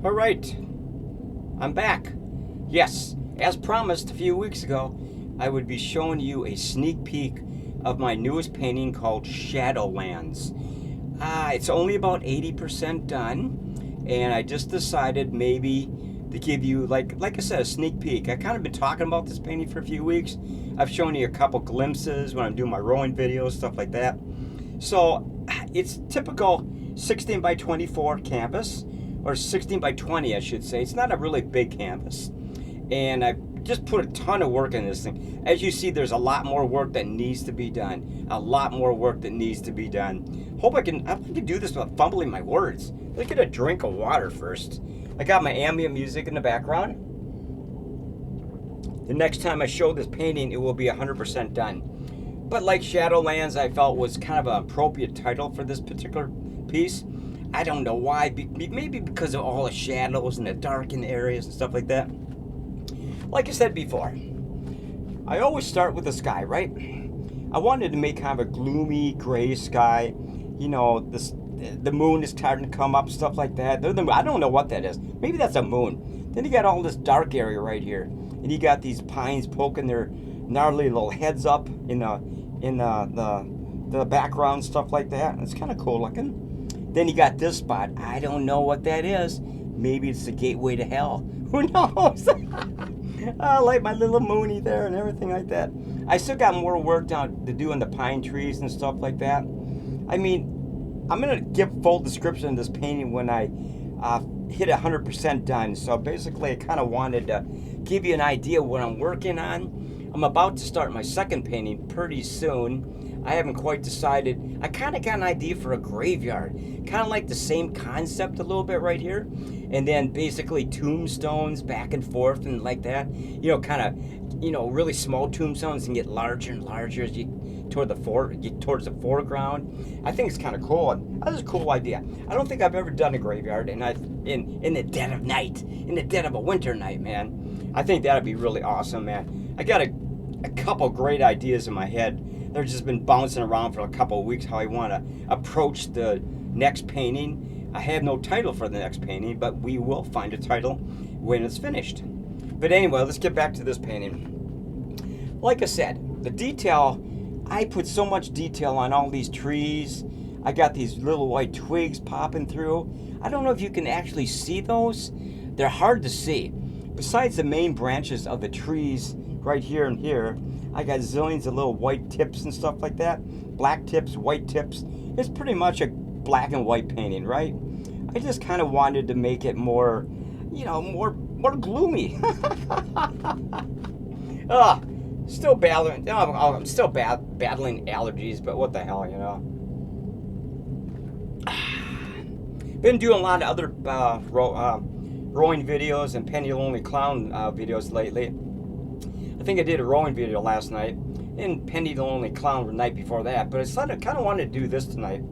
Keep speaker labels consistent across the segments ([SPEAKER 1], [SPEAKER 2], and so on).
[SPEAKER 1] All right, I'm back. Yes, as promised a few weeks ago, I would be showing you a sneak peek of my newest painting called Shadowlands. It's only about 80% done, and I just decided maybe to give you, like I said, a sneak peek. I kind of been talking about this painting for a few weeks. I've shown you a couple glimpses when I'm doing my rowing videos, stuff like that. So it's typical 16 by 24 canvas, or 16 by 20 I should say. It's not a really big canvas, and I just put a ton of work in this thing. As you see, there's a lot more work that needs to be done. A lot more work that needs to be done. I can do this without fumbling my words. Let's get a drink of water first. I got my ambient music in the background. The next time I show this painting, it will be 100% done. But like Shadowlands, I felt was kind of an appropriate title for this particular piece. I don't know why. Maybe because of all the shadows and the darkened areas and stuff like that. Like I said before, I always start with the sky, right? I wanted to make kind of a gloomy gray sky. You know, the moon is starting to come up, stuff like that. I don't know what that is. Maybe that's a moon. Then you got all this dark area right here, and you got these pines poking their gnarly little heads up in the background, stuff like that. It's kind of cool looking. Then you got this spot. I don't know what that is. Maybe it's the gateway to hell. Who knows? I like my little moony there and everything like that. I still got more work down to do in the pine trees and stuff like that. I mean, I'm going to give full description of this painting when I hit 100% done. So basically, I kind of wanted to give you an idea of what I'm working on. I'm about to start my second painting pretty soon. I haven't quite decided. I kind of got an idea for a graveyard. Kind of like the same concept a little bit right here. And then basically tombstones back and forth and like that. You know, kind of, you know, really small tombstones and get larger and larger as you get towards the foreground. I think it's kind of cool. That's a cool idea. I don't think I've ever done a graveyard in the dead of night, in the dead of a winter night, man. I think that'd be really awesome, man. I got a couple great ideas in my head. They've just been bouncing around for a couple of weeks how I want to approach the next painting. I have no title for the next painting, but we will find a title when it's finished. But anyway, let's get back to this painting. Like I said, the detail, I put so much detail on all these trees. I got these little white twigs popping through. I don't know if you can actually see those. They're hard to see. Besides the main branches of the trees right here and here, I got zillions of little white tips and stuff like that. Black tips, white tips. It's pretty much a black and white painting, right? I just kind of wanted to make it more, you know, more gloomy. Still battling. I'm still battling allergies, but what the hell, you know? Been doing a lot of other rowing videos and Penny the Lonely Clown videos lately. I think I did a rowing video last night, and Penny the Lonely Clown the night before that, but I kind of wanted to do this tonight.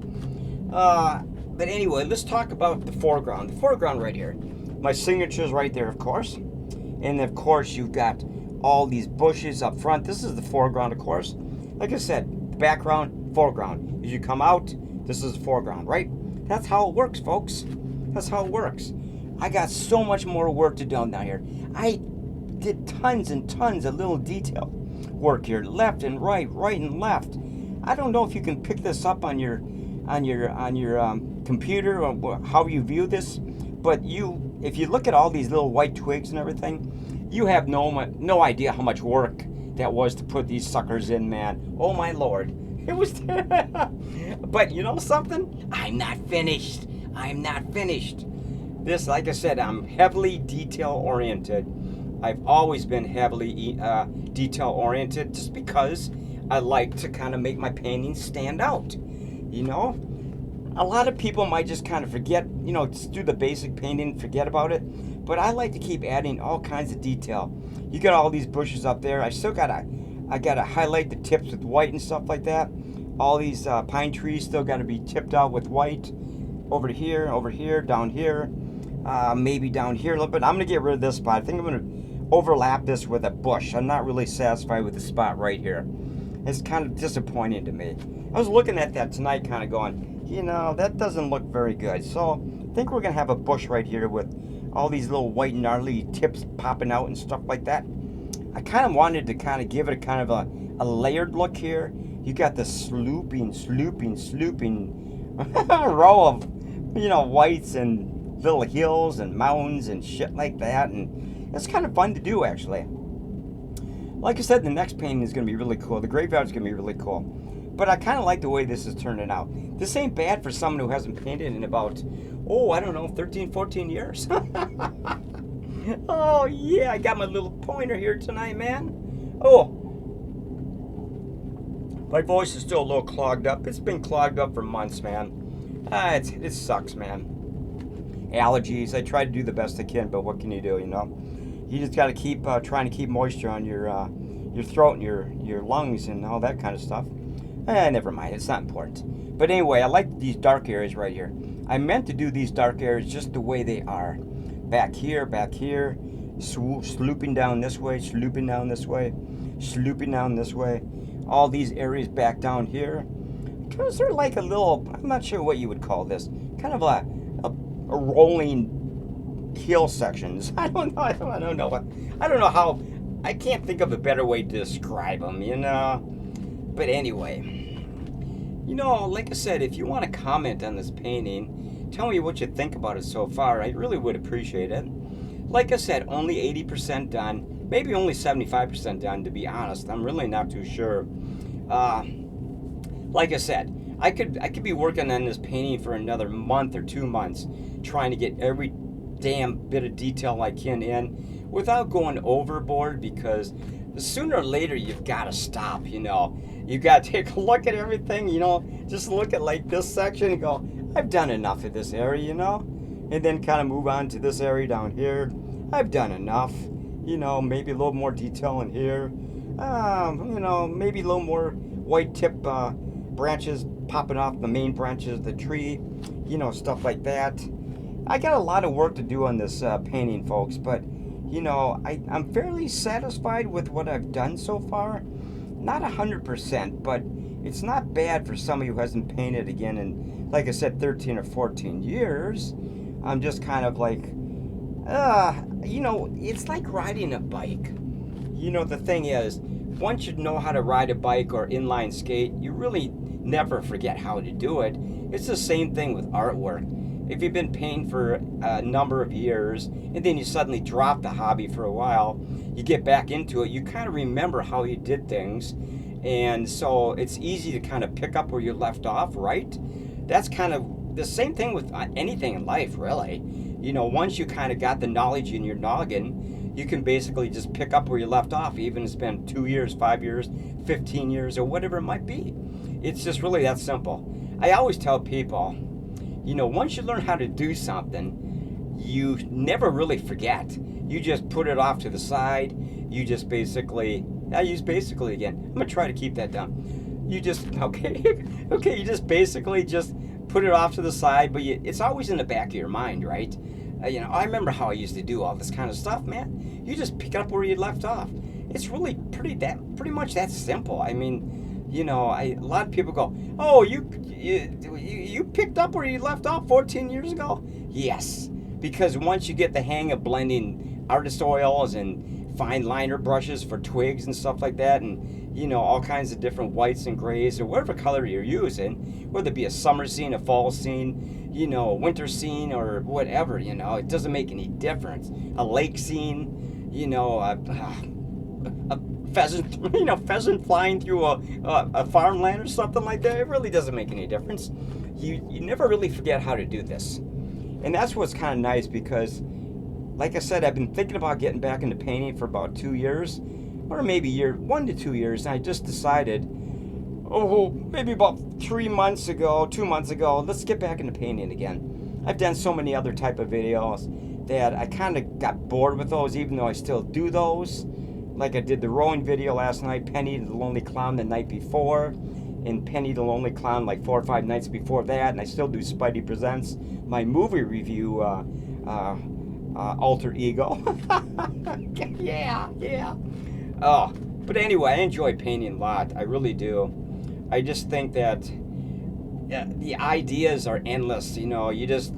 [SPEAKER 1] But anyway, let's talk about the foreground. The foreground right here. My signature's right there, of course. And of course, you've got all these bushes up front. This is the foreground, of course. Like I said, the background, foreground. As you come out, this is the foreground, right? That's how it works, folks. That's how it works. I got so much more work to do down here. I did tons and tons of little detail work here, left and right and left. I don't know if you can pick this up on your computer or how you view this, but if you look at all these little white twigs and everything, you have no idea how much work that was to put these suckers in, man. Oh my Lord, it was. But you know something? I'm not finished. This, like I said, I'm heavily detail oriented. I've always been heavily detail oriented just because I like to kind of make my paintings stand out. You know, a lot of people might just kind of forget, you know, just do the basic painting, forget about it. But I like to keep adding all kinds of detail. You got all these bushes up there. I gotta highlight the tips with white and stuff like that. All these pine trees still got to be tipped out with white. Over here, down here, maybe down here a little bit. I'm gonna get rid of this spot. I think I'm gonna overlap this with a bush. I'm not really satisfied with the spot right here. It's kind of disappointing to me. I was looking at that tonight kind of going, you know, that doesn't look very good. So think we're going to have a bush right here with all these little white gnarly tips popping out and stuff like that. I kind of wanted to kind of give it a kind of a layered look here. You got the slooping row of, whites and little hills and mountains and shit like that. And it's kind of fun to do, actually. Like I said, the next painting is going to be really cool. The graveyard's going to be really cool. But I kind of like the way this is turning out. This ain't bad for someone who hasn't painted in about, 13, 14 years. Oh, yeah, I got my little pointer here tonight, man. Oh, my voice is still a little clogged up. It's been clogged up for months, man. It sucks, man. Allergies. I try to do the best I can, but what can you do, You just got to keep trying to keep moisture on your throat and your lungs and all that kind of stuff. Never mind. It's not important. But anyway, I like these dark areas right here. I meant to do these dark areas just the way they are. Back here, slooping down this way, slooping down this way, slooping down this way. All these areas back down here. Because they're like a little, I'm not sure what you would call this, kind of a rolling hill sections. I don't know how, I can't think of a better way to describe them, But anyway, like I said, if you want to comment on this painting, tell me what you think about it so far. I really would appreciate it. Like I said, only 80% done. Maybe only 75% done, to be honest. I'm really not too sure. Like I said, I could be working on this painting for another month or 2 months, trying to get every damn bit of detail I can in without going overboard, because sooner or later you've got to stop, You got to take a look at everything, just look at like this section and go, I've done enough of this area, and then kind of move on to this area down here. I've done enough, maybe a little more detail in here, maybe a little more white tip branches popping off the main branches of the tree, stuff like that. I got a lot of work to do on this painting, folks, but I'm fairly satisfied with what I've done so far. Not 100%, but it's not bad for somebody who hasn't painted again in, like I said, 13 or 14 years. I'm just kind of like, it's like riding a bike. The thing is, once you know how to ride a bike or inline skate, you really never forget how to do it. It's the same thing with artwork. If you've been painting for a number of years and then you suddenly drop the hobby for a while, you get back into it, you kind of remember how you did things. And so it's easy to kind of pick up where you left off, right? That's kind of the same thing with anything in life, really. Once you kind of got the knowledge in your noggin, you can basically just pick up where you left off, even if it's been 2 years, 5 years, 15 years, or whatever it might be. It's just really that simple. I always tell people, once you learn how to do something, you never really forget. You just put it off to the side. You just basically, I use basically again. I'm going to try to keep that down. You just, you just basically just put it off to the side, but it's always in the back of your mind, right? I remember how I used to do all this kind of stuff, man. You just pick up where you left off. It's really pretty much that simple. I mean, a lot of people go, oh, you picked up where you left off 14 years ago? Yes, because once you get the hang of blending artist oils and fine liner brushes for twigs and stuff like that, and all kinds of different whites and grays or whatever color you're using, whether it be a summer scene, a fall scene, a winter scene, or whatever, it doesn't make any difference. A lake scene, a pheasant flying through a farmland or something like that. It really doesn't make any difference. You never really forget how to do this. And that's what's kind of nice, because, like I said, I've been thinking about getting back into painting for about 2 years, or maybe 1 to 2 years, and I just decided, maybe about 2 months ago, let's get back into painting again. I've done so many other type of videos that I kind of got bored with those, even though I still do those. Like I did the rowing video last night, Penny the Lonely Clown the night before, and Penny the Lonely Clown like 4 or 5 nights before that, and I still do Spidey Presents, my movie review alter ego. yeah. Oh, but anyway, I enjoy painting a lot. I really do. I just think that the ideas are endless. You just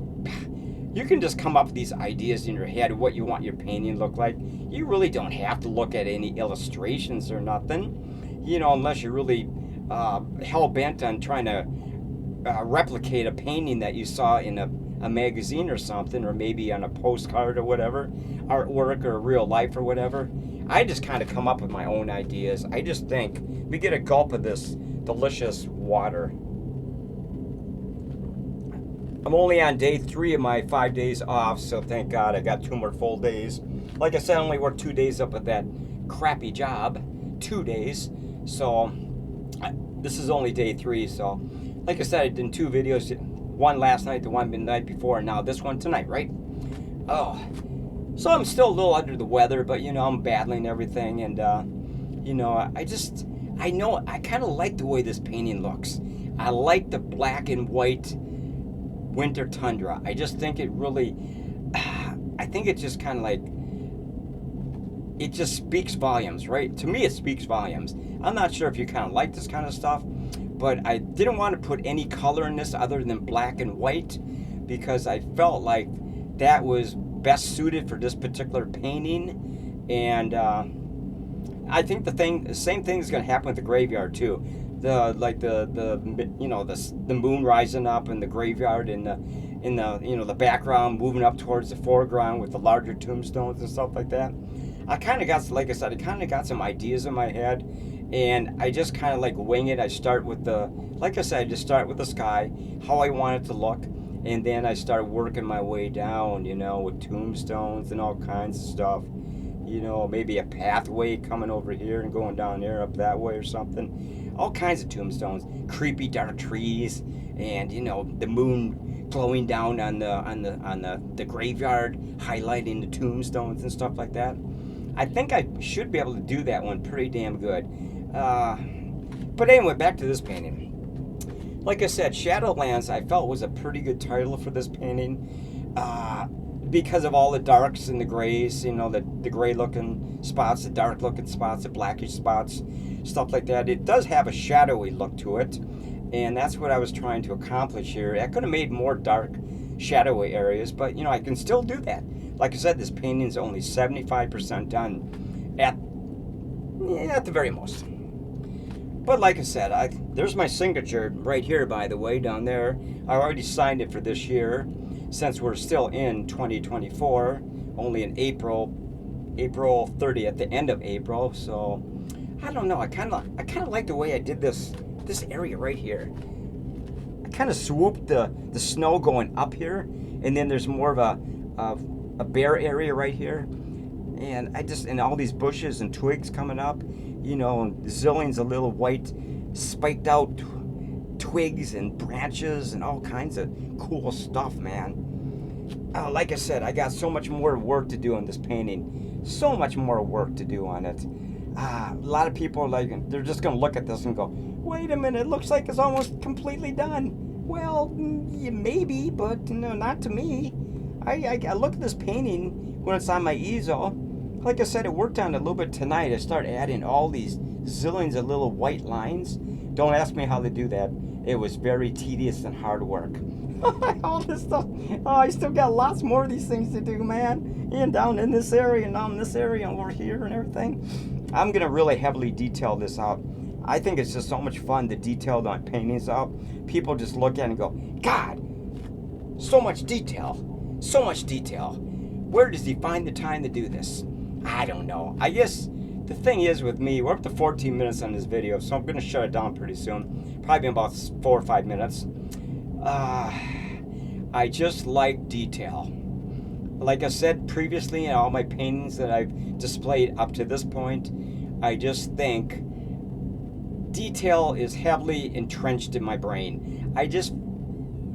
[SPEAKER 1] you can just come up with these ideas in your head of what you want your painting to look like. You really don't have to look at any illustrations or nothing, you know, unless you're really hell-bent on trying to replicate a painting that you saw in a magazine or something, or maybe on a postcard or whatever, artwork or real life or whatever. I just kind of come up with my own ideas. I just think we get a gulp of this delicious water. I'm only on day 3 of my 5 days off, so thank God I got 2 more full days. Like I said, I only worked 2 days up at that crappy job. 2 days. So this is only day 3, so like I said, I did 2 videos. One last night, the one the night before, and now this one tonight, right? Oh, so I'm still a little under the weather, but you know, I'm battling everything, and you know, I know I kind of like the way this painting looks. I like the black and white winter tundra. I just think it really, I think it just kind of like, it just speaks volumes, right? To me, it speaks volumes. I'm not sure if you kind of like this kind of stuff, but I didn't want to put any color in this other than black and white, because I felt like that was best suited for this particular painting. And I think the same thing is going to happen with the graveyard too. The you know, the moon rising up in the graveyard, and the you know, the background moving up towards the foreground with the larger tombstones and stuff like that. I kind of got, like I said, I kind of got some ideas in my head, and I just kind of like wing it. I start with like I said, I just start with the sky, how I want it to look, and then I start working my way down, you know, with tombstones and all kinds of stuff. You know, maybe a pathway coming over here and going down there up that way or something. All kinds of tombstones, creepy dark trees, and you know, the moon glowing down on the graveyard, highlighting the tombstones and stuff like that. I think I should be able to do that one pretty damn good. But anyway, back to this painting. Like I said, Shadowlands I felt was a pretty good title for this painting, because of all the darks and the grays, you know, the gray looking spots, the dark looking spots, the blackish spots, stuff like that. It does have a shadowy look to it, and that's what I was trying to accomplish here. I could have made more dark, shadowy areas, but you know, I can still do that. Like I said, this painting is only 75% done at the very most. But like I said, there's my signature right here, by the way, down there. I already signed it for this year, since we're still in 2024, only in April 30th, the end of April. So I don't know. I kind of like the way I did this area right here. I kind of swooped the snow going up here, and then there's more of a bare area right here, and all these bushes and twigs coming up, you know, and zillions of little white spiked out twigs and branches and all kinds of cool stuff, man. Like I said, I got so much more work to do on this painting, so much more work to do on it. A lot of people are like, they're just gonna look at this and go, wait a minute, it looks like it's almost completely done. Well, yeah, maybe, but no, not to me. I look at this painting when it's on my easel. Like I said, I worked on it a little bit tonight. I started adding all these zillions of little white lines. Don't ask me how to do that. It was very tedious and hard work. All this stuff. Oh, I still got lots more of these things to do, man. And down in this area, and down in this area, and over here, and everything. I'm going to really heavily detail this out. I think it's just so much fun to detail my paintings out. People just look at it and go, God, so much detail. So much detail. Where does he find the time to do this? I don't know. I guess the thing is with me, we're up to 14 minutes on this video, so I'm going to shut it down pretty soon. Probably in about 4 or 5 minutes. I just like detail. Like I said previously in all my paintings that I've displayed up to this point, I just think detail is heavily entrenched in my brain. I just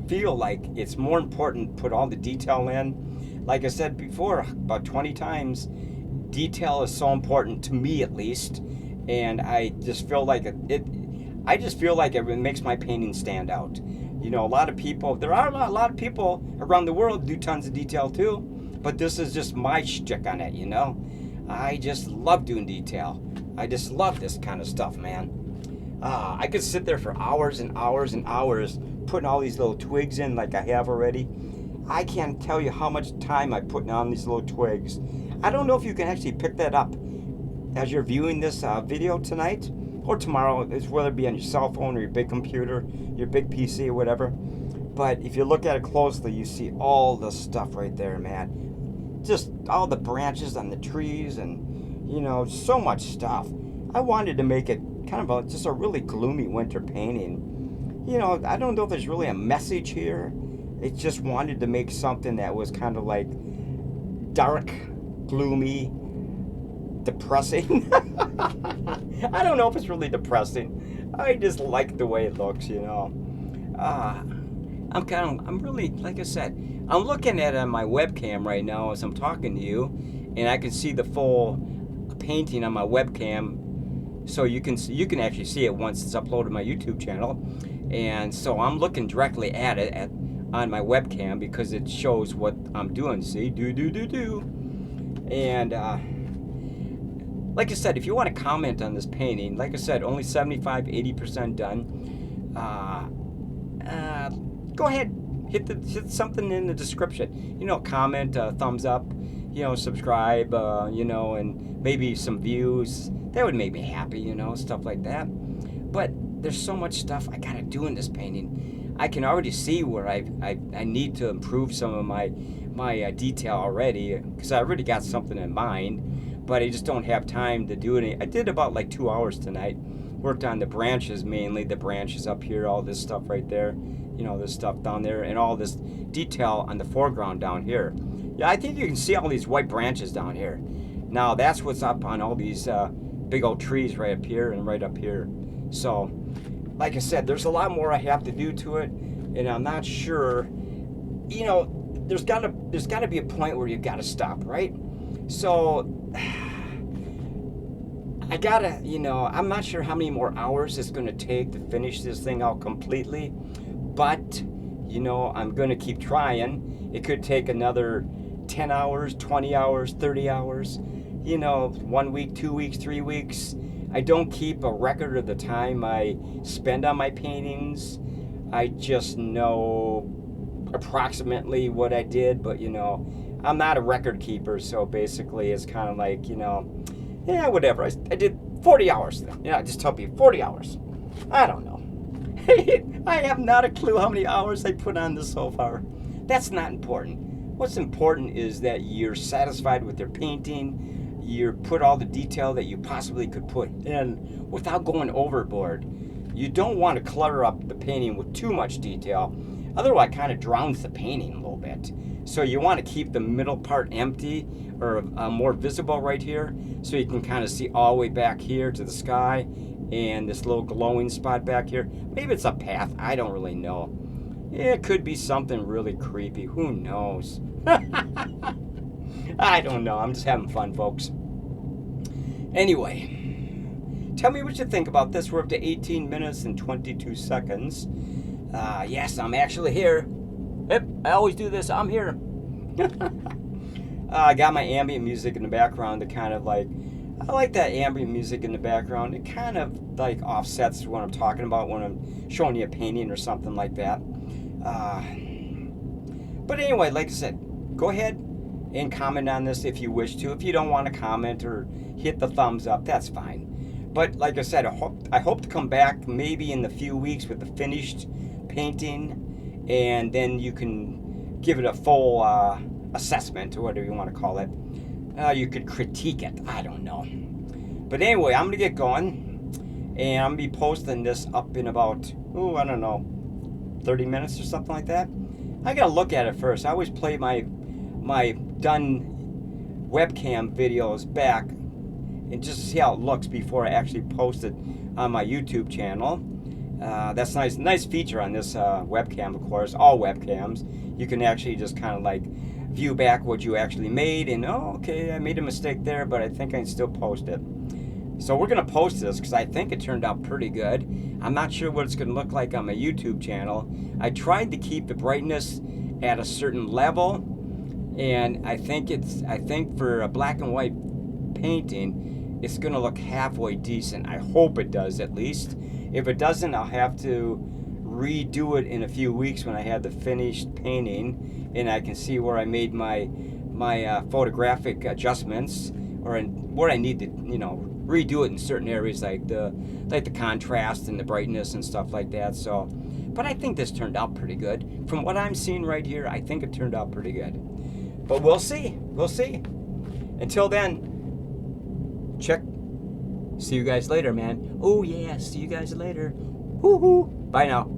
[SPEAKER 1] feel like it's more important to put all the detail in. Like I said before, about 20 times, detail is so important to me, at least, and I just feel like it makes my painting stand out. You know, there are a lot of people around the world do tons of detail too, but this is just my shtick on it, you know. I just love doing detail. I just love this kind of stuff, man. I could sit there for hours and hours and hours putting all these little twigs in like I have already. I can't tell you how much time I put on these little twigs. I don't know if you can actually pick that up as you're viewing this video tonight or tomorrow, whether it be on your cell phone or your big computer, your big PC or whatever. But if you look at it closely, you see all the stuff right there, man. Just all the branches on the trees and, you know, so much stuff. I wanted to make it kind of just a really gloomy winter painting. You know, I don't know if there's really a message here. It just wanted to make something that was kind of like dark, gloomy, depressing. I don't know if it's really depressing. I just like the way it looks, you know. I'm really, like I said, I'm looking at it on my webcam right now as I'm talking to you, and I can see the full painting on my webcam, so you can actually see it once it's uploaded to my YouTube channel. And so I'm looking directly at it on my webcam because it shows what I'm doing. See, and like I said, if you want to comment on this painting, like I said, only 75-80% done. Go ahead, hit something in the description. You know, comment, thumbs up, you know, subscribe, you know, and maybe some views. That would make me happy, you know, stuff like that. But there's so much stuff I gotta do in this painting. I can already see where I need to improve some of my detail already, because I already got something in mind, but I just don't have time to do it. I did about like 2 hours tonight. Worked on the branches mainly, the branches up here, all this stuff right there, you know, this stuff down there, and all this detail on the foreground down here. Yeah, I think you can see all these white branches down here. Now that's what's up on all these big old trees right up here and right up here. So, like I said, there's a lot more I have to do to it, and I'm not sure. You know, there's gotta be a point where you gotta stop, right? So I gotta, you know, I'm not sure how many more hours it's gonna take to finish this thing out completely, but you know, I'm gonna keep trying. It could take another 10 hours, 20 hours, 30 hours, you know, 1 week, 2 weeks, 3 weeks. I don't keep a record of the time I spend on my paintings. I just know approximately what I did, but you know, I'm not a record keeper, so basically it's kind of like, you know, yeah, whatever. I did 40 hours. Yeah, I just tell people 40 hours. I don't know. I have not a clue how many hours I put on this so far. That's not important. What's important is that you're satisfied with your painting. You put all the detail that you possibly could put in without going overboard. You don't want to clutter up the painting with too much detail. Otherwise, it kind of drowns the painting a little bit. So you want to keep the middle part empty or more visible right here, so you can kind of see all the way back here to the sky and this little glowing spot back here. Maybe it's a path. I don't really know. It could be something really creepy. Who knows? I don't know. I'm just having fun, folks. Anyway, tell me what you think about this. We're up to 18 minutes and 22 seconds. Yes, I'm actually here. Yep, I always do this. I'm here. I got my ambient music in the background to kind of like, I like that ambient music in the background. It kind of like offsets what I'm talking about when I'm showing you a painting or something like that. But anyway, like I said, go ahead and comment on this if you wish to. If you don't want to comment or hit the thumbs up, that's fine. But like I said, I hope to come back maybe in a few weeks with the finished painting, and then you can give it a full assessment or whatever you want to call it. You could critique it. I don't know. But anyway, I'm going to get going, and I'm going to be posting this up in about, I don't know, 30 minutes or something like that. I got to look at it first. I always play my done webcam videos back and just to see how it looks before I actually post it on my YouTube channel. That's nice feature on this webcam, of course. All webcams, you can actually just kind of like view back what you actually made, and okay, I made a mistake there, but I think I can still post it. So we're gonna post this because I think it turned out pretty good. I'm not sure what it's gonna look like on my YouTube channel. I tried to keep the brightness at a certain level, and I think for a black and white painting, it's gonna look halfway decent. I hope it does, at least. If it doesn't, I'll have to redo it in a few weeks when I have the finished painting, and I can see where I made my photographic adjustments, or where I need to redo it in certain areas, like the contrast and the brightness and stuff like that. So, but I think this turned out pretty good. From what I'm seeing right here, I think it turned out pretty good. But we'll see. We'll see. Until then, see you guys later, man. Oh yeah, see you guys later. Woohoo! Bye now.